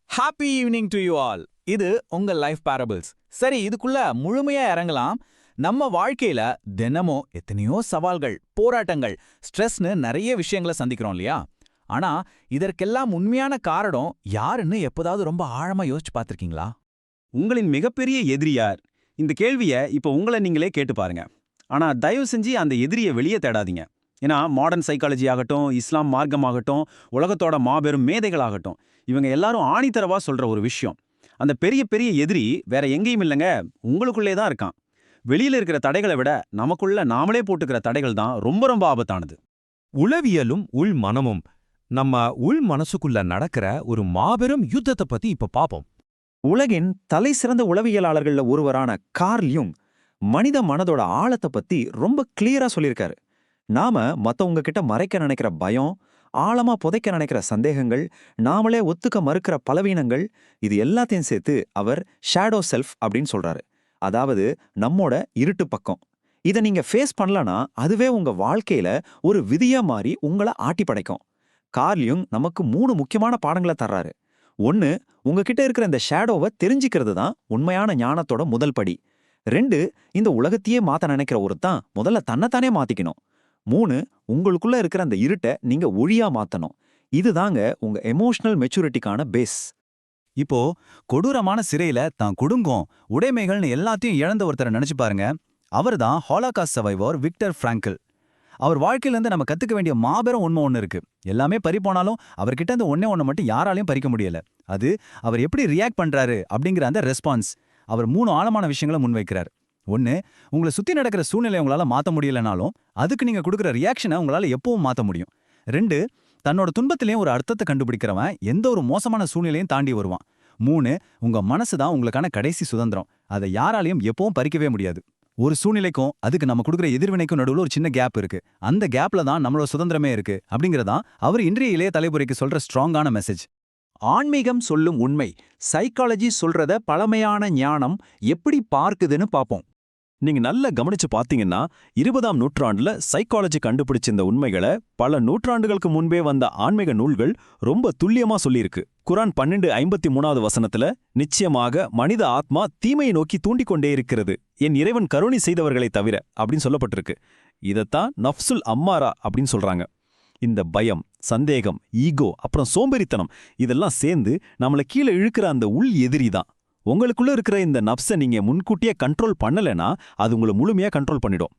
Happy evening to you all. இது உங்க life parables. சரி, இதுக்குள்ள முழுமையா இறங்கலாம். நம்ம வாழ்க்கையில தினமும் எத்தனையோ சவால்கள், போராட்டங்கள், ஸ்ட்ரெஸ்னு நிறைய விஷயங்களை சந்திக்கிறோம் இல்லையா? ஆனா இதற்கெல்லாம் உண்மையான காரணம் யாருன்னு எப்போதாவது ரொம்ப ஆழமா யோசிச்சு பார்த்திருக்கீங்களா? உங்களின் மிகப்பெரிய எதிரி யார்? இந்த கேள்விய இப்ப உங்கள நீங்களே கேட்டு பாருங்க. ஆனா தயவு செஞ்சு அந்த எதிரிய வெளியே தேடாதீங்க. ஏன்னா மாடர்ன் சைக்காலஜி ஆகட்டும், இஸ்லாம் மார்க்கமாகட்டும், உலகத்தோட மாபெரும் மேதைகளாகட்டும், இவங்க எல்லாரும் ஆணித்தரவா சொல்ற ஒரு விஷயம். அந்த பெரிய பெரிய எதிரி வேற எங்கேயும் இல்லைங்க, உங்களுக்குள்ளே தான் இருக்கான். வெளியில இருக்கிற தடைகளை விட நமக்குள்ள நாமளே போட்டுக்கிற தடைகள் தான் ரொம்ப ரொம்ப ஆபத்தானது. உளவியலும் உள் மனமும் நம்ம உள் மனசுக்குள்ள நடக்கிற ஒரு மாபெரும் யுத்தத்தை பத்தி இப்ப பாப்போம். உலகின் தலை சிறந்த உளவியலாளர்கள்ல ஒருவரான கார்ல் யுங் மனித மனதோட ஆழத்தை பத்தி ரொம்ப கிளியரா சொல்லியிருக்காரு. நாம மத்தவங்க கிட்ட மறைக்க நினைக்கிற பயம், ஆழமா புதைக்க நினைக்கிற சந்தேகங்கள், நாமளே ஒத்துக்க மறுக்கிற பலவீனங்கள், இது எல்லாத்தையும் சேர்த்து அவர் ஷேடோ செல்ஃப் அப்படின்னு சொல்றாரு. அதாவது நம்மோட இருட்டு பக்கம். இதை நீங்க ஃபேஸ் பண்ணலனா அதுவே உங்க வாழ்க்கையில ஒரு விதியா மாறி உங்களை ஆட்டி படைக்கும். கார்ல் யுங் நமக்கு 3 முக்கியமான பாடங்களை தர்றாரு. ஒன்னு, உங்ககிட்ட இருக்கிற இந்த ஷேடோவை தெரிஞ்சுக்கிறது தான் உண்மையான ஞானத்தோட முதல் படி. 2, இந்த உலகத்தையே மாத்த நினைக்கிற ஒருத்தன் முதல்ல தன்னைத்தானே மாத்திக்கணும். 3, உங்களுக்குள்ள இருக்கிற அந்த இருட்டை நீங்க ஒளியா மாத்தணும். இதுதாங்க உங்க எமோஷனல் மெச்சூரிட்டிக்கான பேஸ். இப்போ கொடூரமான சிறையில தான் குடும்பம், உடைமைகள்னு எல்லாத்தையும் இழந்த ஒருத்தரை நினைச்சு பாருங்க. அவர்தான் ஹாலோகாஸ்ட் சர்வைவர் விக்டர் ஃப்ராங்கிள். அவர் வாழ்க்கையிலேருந்து நம்ம கத்துக்க வேண்டிய மாபெரும் உண்மை ஒன்று இருக்கு. எல்லாமே பறிப்போனாலும் அவர்கிட்ட அந்த ஒண்ணு மட்டும் யாராலையும் பறிக்க முடியல. அது அவர் எப்படி ரியாக்ட் பண்றாரு அப்படிங்கிற அந்த ரெஸ்பான்ஸ். அவர் 3 ஆழமான விஷயங்களை முன்வைக்கிறார். 1, உங்களை சுத்தி நடக்கிற சூழ்நிலை உங்களால மாத்த முடியலனாலும் அதுக்கு நீங்க கொடுக்குற ரியாக்ஷனை உங்களால எப்பவும் மாத்த முடியும். 2, தன்னோட துன்பத்திலையும் ஒரு அர்த்தத்தை கண்டுபிடிக்கிறவன் எந்த ஒரு மோசமான சூழ்நிலையும் தாண்டி வருவான். 3, உங்க மனசு தான் உங்களுக்கான கடைசி சுதந்திரம். அதை யாராலையும் எப்பவும் பறிக்கவே முடியாது. ஒரு சூழ்நிலைக்கும் அதுக்கு நம்ம கொடுக்குற எதிர்வினைக்கும் நடுவில் ஒரு சின்ன கேப் இருக்கு. அந்த கேப்ல தான் நம்மளோட சுதந்திரமே இருக்கு அப்படிங்கறதான் அவர் இன்றைய இளைய தலைமுறைக்கு சொல்ற ஸ்ட்ராங்கான மெசேஜ். ஆன்மீகம் சொல்லும் உண்மை, சைக்காலஜி சொல்றத பழமையான ஞானம் எப்படி பார்க்குதுன்னு பாப்போம். நீங்க நல்லா கவனிச்சு பாத்தீங்கன்னா 20ஆம் நூற்றாண்டுல சைக்காலஜி கண்டுபிடிச்ச இந்த உண்மைகளை பல நூற்றாண்டுகளுக்கு முன்பே வந்த ஆன்மீக நூல்கள் ரொம்ப துல்லியமா சொல்லியிருக்கு. குரான் 12:53 வசனத்துல நிச்சயமாக மனித ஆத்மா தீமையை நோக்கி தூண்டிக்கொண்டே இருக்கிறது, என் இறைவன் கருணை செய்தவர்களை தவிர அப்படின்னு சொல்லப்பட்டிருக்கு. இதத்தான் நஃப்சுல் அம்மாரா அப்படின்னு சொல்றாங்க. இந்த பயம், சந்தேகம், ஈகோ, அப்புறம் சோம்பேறித்தனம் இதெல்லாம் சேர்ந்து நம்மள கீழே இழுக்கிற அந்த உள் எதிரி தான். உங்களுக்குள்ள இருக்கிற இந்த நப்சை நீங்க முன்கூட்டியே கண்ட்ரோல் பண்ணலனா அது உங்களை முழுமையா கண்ட்ரோல் பண்ணிடும்.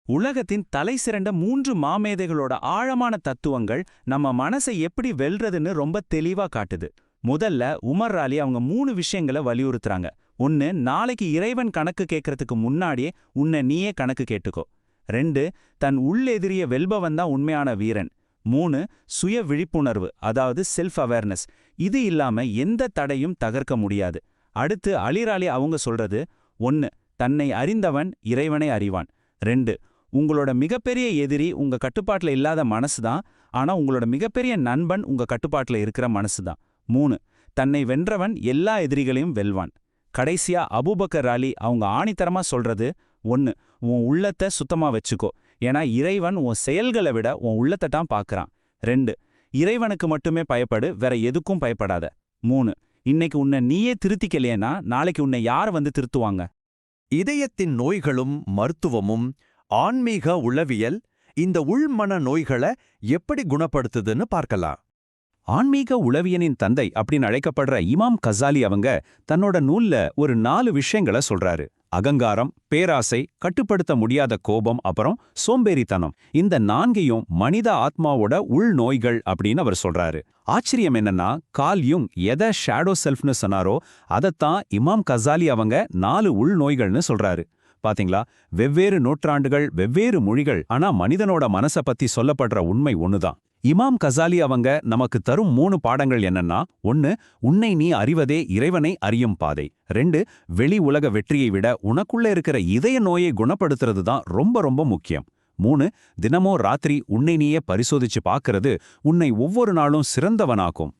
உலகத்தின் தலை சிறந்த 3 மாமேதைகளோட ஆழமான தத்துவங்கள் நம்ம மனசை எப்படி வெல்றதுன்னு ரொம்ப தெளிவா காட்டுது. முதல்ல உமர் அலி அவங்க 3 விஷயங்களை வலியுறுத்துறாங்க. 1, நாளைக்கு இறைவன் கணக்கு கேட்கறதுக்கு முன்னாடியே உன்னை நீயே கணக்கு கேட்டுக்கோ. 2, தன் உள்ளெதிரிய வெல்பவன் தான் உண்மையான வீரன். 3, சுய விழிப்புணர்வு, அதாவது செல்ஃப் அவேர்னஸ். இது இல்லாம எந்த தடையும் தகர்க்க முடியாது. அடுத்து அலிராலி அவங்க சொல்றது, 1, தன்னை அறிந்தவன் இறைவனை அறிவான். 2, உங்களோட மிகப்பெரிய எதிரி உங்க கட்டுப்பாட்டுல இல்லாத மனசுதான், ஆனா உங்களோட மிகப்பெரிய நண்பன் உங்க கட்டுப்பாட்டுல இருக்கிற மனசுதான். 3, தன்னை வென்றவன் எல்லா எதிரிகளையும் வெல்வான். கடைசியா அபூபக்கர் அலி அவங்க ஆணித்தரமா சொல்றது, 1, உன் உள்ளத்தை சுத்தமா வச்சுக்கோ, ஏன்னா இறைவன் உன் செயல்களை விட உன் உள்ளத்தை தான் பார்க்கறான். 2, இறைவனுக்கு மட்டுமே பயப்படு, வேற எதுக்கும் பயப்படாத. 3, இன்னைக்கு உன்னை நீயே திருத்திக்கலையேனா நாளைக்கு உன்னை யார் வந்து திருத்துவாங்க? இதயத்தின் நோய்களும் மருத்துவமும் ஆன்மீக உளவியல் இந்த உள்மன நோய்களை எப்படி குணப்படுத்துதுன்னு பார்க்கலாம். ஆன்மீக உளவியனின் தந்தை அப்படின்னு அழைக்கப்படுற இமாம் கசாலி அவங்க தன்னோட நூல்ல ஒரு 4 விஷயங்களை சொல்றாரு. அகங்காரம், பேராசை, கட்டுப்படுத்த முடியாத கோபம், அப்புறம் சோம்பேறித்தனம். இந்த 4ஐயும் மனித ஆத்மாவோட உள் நோய்கள் அப்படின்னு அவர் சொல்றாரு. ஆச்சரியம் என்னன்னா, கார்ல் யுங் எதை ஷேடோ செல்ஃப்னு சொன்னாரோ அதைத்தான் இமாம் கசாலி அவங்க 4 உள் நோய்கள்னு சொல்றாரு. பாத்தீங்களா, வெவ்வேறு நூற்றாண்டுகள், வெவ்வேறு மொழிகள், ஆனா மனிதனோட மனசை பத்தி சொல்லப்படுற உண்மை ஒண்ணுதான். இமாம் கசாலி அவங்க நமக்கு தரும் 3 பாடங்கள் என்னன்னா, 1, உன்னை நீ அறிவதே இறைவனை அறியும் பாதை. 2, வெளி உலக வெற்றியை விட உனக்குள்ள இருக்கிற இதய நோயை குணப்படுத்துறது தான் ரொம்ப ரொம்ப முக்கியம். 3, தினமோ ராத்திரி உன்னை நீயே பரிசோதிச்சு பார்க்கறது உன்னை ஒவ்வொரு நாளும் சிறந்தவனாக்கும்.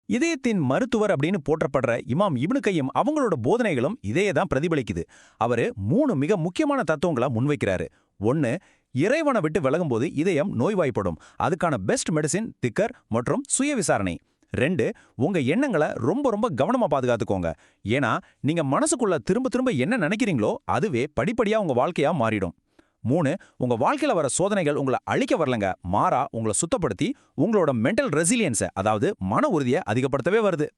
இதயத்தின் மருத்துவர் அப்படின்னு போற்றப்படுற இமாம் இப்னு கையம் அவங்களோட போதனைகளும் இதையே தான் பிரதிபலிக்குது. அவரு 3 மிக முக்கியமான தத்துவங்களா முன்வைக்கிறாரு. 1, இறைவனை விட்டு விலகும்போது இதயம் நோய்வாய்ப்படும். அதுக்கான பெஸ்ட் மெடிசின் திக்கர் மற்றும் சுய விசாரணை. 2, உங்க எண்ணங்களை ரொம்ப ரொம்ப கவனமா பாதுகாத்துக்கோங்க. ஏன்னா நீங்க மனசுக்குள்ள திரும்ப திரும்ப என்ன நினைக்கிறீங்களோ அதுவே படிப்படியா உங்க வாழ்க்கையா மாறிடும். 3, உங்க வாழ்க்கையில வர சோதனைகள் உங்களை அழிக்க வரலங்க, மாறா உங்களை சுத்தப்படுத்தி உங்களோட மென்டல் ரெசிலியன்ஸை, அதாவது மன உறுதியை அதிகப்படுத்தவே வருது.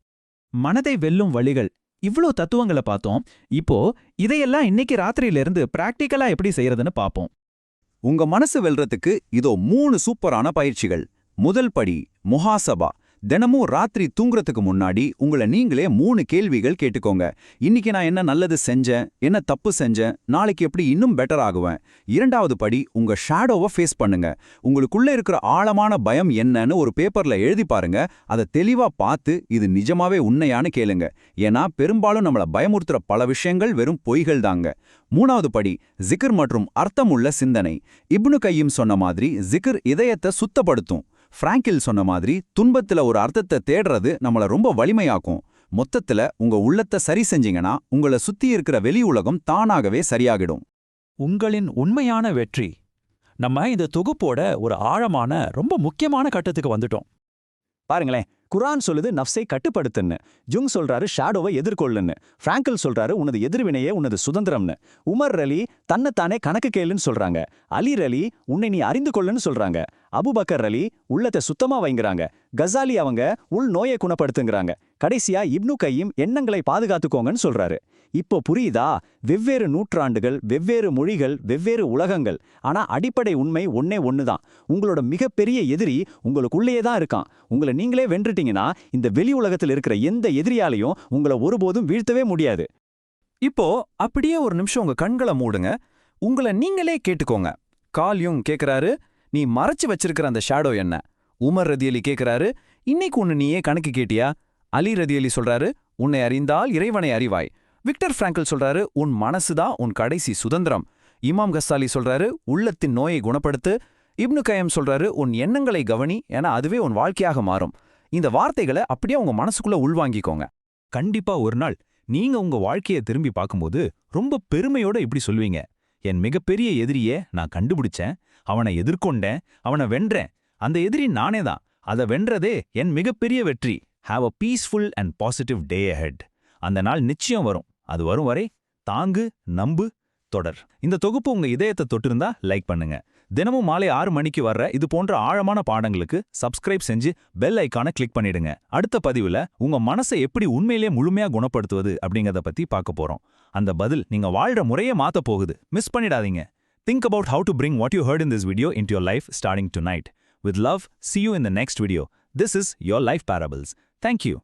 மனதை வெல்லும் வழிகள், இவ்ளோ தத்துவங்களை பார்த்தோம். இப்போ இதையெல்லாம் இன்னைக்கு ராத்திரியிலிருந்து பிராக்டிக்கலா எப்படி செய்யறதுன்னு பாப்போம். உங்க மனசு வெல்றதுக்கு இதோ 3 சூப்பரான பயிற்சிகள். முதல் படி முஹாசபா. தினமும் ராத்திரி தூங்குறதுக்கு முன்னாடி உங்களை நீங்களே 3 கேள்விகள் கேட்டுக்கோங்க. இன்னைக்கு நான் என்ன நல்லது செஞ்சேன், என்ன தப்பு செஞ்சேன், நாளைக்கு எப்படி இன்னும் பெட்டர் ஆகுவேன். 2வது படி உங்க ஷேடோவை ஃபேஸ் பண்ணுங்க. உங்களுக்குள்ள இருக்கிற ஆழமான பயம் என்னன்னு ஒரு பேப்பர்ல எழுதி பாருங்க. அதை தெளிவா பார்த்து இது நிஜமாவே உண்மையான்னு கேளுங்க. ஏன்னா பெரும்பாலும் நம்மள பயமுறுத்துற பல விஷயங்கள் வெறும் பொய்கள் தாங்க. 3வது படி ஜிக்ர் மற்றும் அர்த்தமுள்ள சிந்தனை. இப்னு கையும் சொன்ன மாதிரி ஜிக்ர் இதயத்தை சுத்தப்படுத்தும். பிராங்கில் சொன்ன மாதிரி துன்பத்துல ஒரு அர்த்தத்தை தேடுறது நம்மள ரொம்ப வலிமையாக்கும். மொத்தத்துல உங்க உள்ளத்தை சரி செஞ்சீங்கன்னா உங்களை சுத்தி இருக்கிற வெளி உலகம் தானாகவே சரியாகிடும். உங்களின் உண்மையான வெற்றி. நம்ம இந்த தொகுப்போட ஒரு ஆழமான ரொம்ப முக்கியமான கட்டத்துக்கு வந்துட்டோம். பாருங்களேன், குர்ஆன் சொல்லுது நஃப்ஸை கட்டுப்படுத்துன்னு, ஜுங் சொல்றாரு ஷேடோவை எதிர்கொள்ளுன்னு, பிராங்கில் சொல்றாரு உனது எதிர்வினையே உனது சுதந்திரம்னு, உமர் ரலி தன்னைத்தானே கணக்கு கேளுன்னு சொல்றாங்க, அலி ரலி உன்னை நீ அறிந்து கொள்ளுன்னு சொல்றாங்க, அபுபக்கர் ரலி உள்ளத்தை சுத்தமா வைங்கிறாங்க, கசாலி அவங்க உள் நோயை குணப்படுத்துங்கிறாங்க, கடைசியா இப்னு கையும் எண்ணங்களை பாதுகாத்துக்கோங்கன்னு சொல்றாரு. இப்போ புரியுதா? வெவ்வேறு நூற்றாண்டுகள், வெவ்வேறு மொழிகள், வெவ்வேறு உலகங்கள், ஆனா அடிப்படை உண்மை ஒன்னே ஒண்ணுதான். உங்களோட மிகப்பெரிய எதிரி உங்களுக்குள்ளேயே தான் இருக்கான். உங்களை நீங்களே வென்றுட்டீங்கன்னா இந்த வெளி உலகத்தில் இருக்கிற எந்த எதிரியாலையும் உங்களை ஒருபோதும் வீழ்த்தவே முடியாது. இப்போ அப்படியே ஒரு நிமிஷம் உங்க கண்களை மூடுங்க. உங்களை நீங்களே கேட்டுக்கோங்க. கார்ல் யுங் கேக்குறாரு, நீ மறைச்சு வச்சிருக்கிற அந்த ஷேடோ என்ன? உமர் ரதியலி கேக்குறாரு, இன்னைக்கு உன்னை நீயே கணக்கு கேட்டியா? அலி ரதியலி சொல்றாரு, உன்னை அறிந்தால் இறைவனை அறிவாய். விக்டர் பிராங்கல் சொல்றாரு, உன் மனசுதான் உன் கடைசி சுதந்திரம். இமாம் கசாலி சொல்றாரு, உள்ளத்தின் நோயை குணப்படுத்து. இப்னு கையம் சொல்றாரு, உன் எண்ணங்களை கவனி, ஏன்னா அதுவே உன் வாழ்க்கையாக மாறும். இந்த வார்த்தைகளை அப்படியே உங்க மனசுக்குள்ள உள்வாங்கிக்கோங்க. கண்டிப்பா ஒரு நாள் நீங்க உங்க வாழ்க்கையை திரும்பி பார்க்கும்போது ரொம்ப பெருமையோட இப்படி சொல்வீங்க, என் மிகப்பெரிய எதிரியே நான் கண்டுபிடிச்சேன், அவனை எதிர்கொண்டேன், அவனை வென்றேன். அந்த எதிரி நானே தான். அதை வென்றதே என் மிகப்பெரிய வெற்றி. Have a peaceful and positive day ahead. அந்த நாள் நிச்சயம் வரும். அது வரும் வரை தாங்கு, நம்பு, தொடர். இந்த தொகுப்பு உங்க இதயத்தை தொட்டிருந்தா லைக் பண்ணுங்க. தினமும் மாலை 6 மணிக்கு வர்ற இது போன்ற ஆழமான பாடங்களுக்கு சப்ஸ்கிரைப் செஞ்சு பெல் ஐக்கானை கிளிக் பண்ணிடுங்க. அடுத்த பதிவுல உங்க மனசை எப்படி உண்மையிலே முழுமையா குணப்படுத்துவது அப்படிங்கறத பத்தி பார்க்க போறோம். அந்த பதில் நீங்க வாழ்ற முறையே மாத்த போகுது. மிஸ் பண்ணிடாதீங்க. Think about how to bring what you heard in this video into your life starting tonight. With love, see you in the next video. This is your Life Parables. Thank you.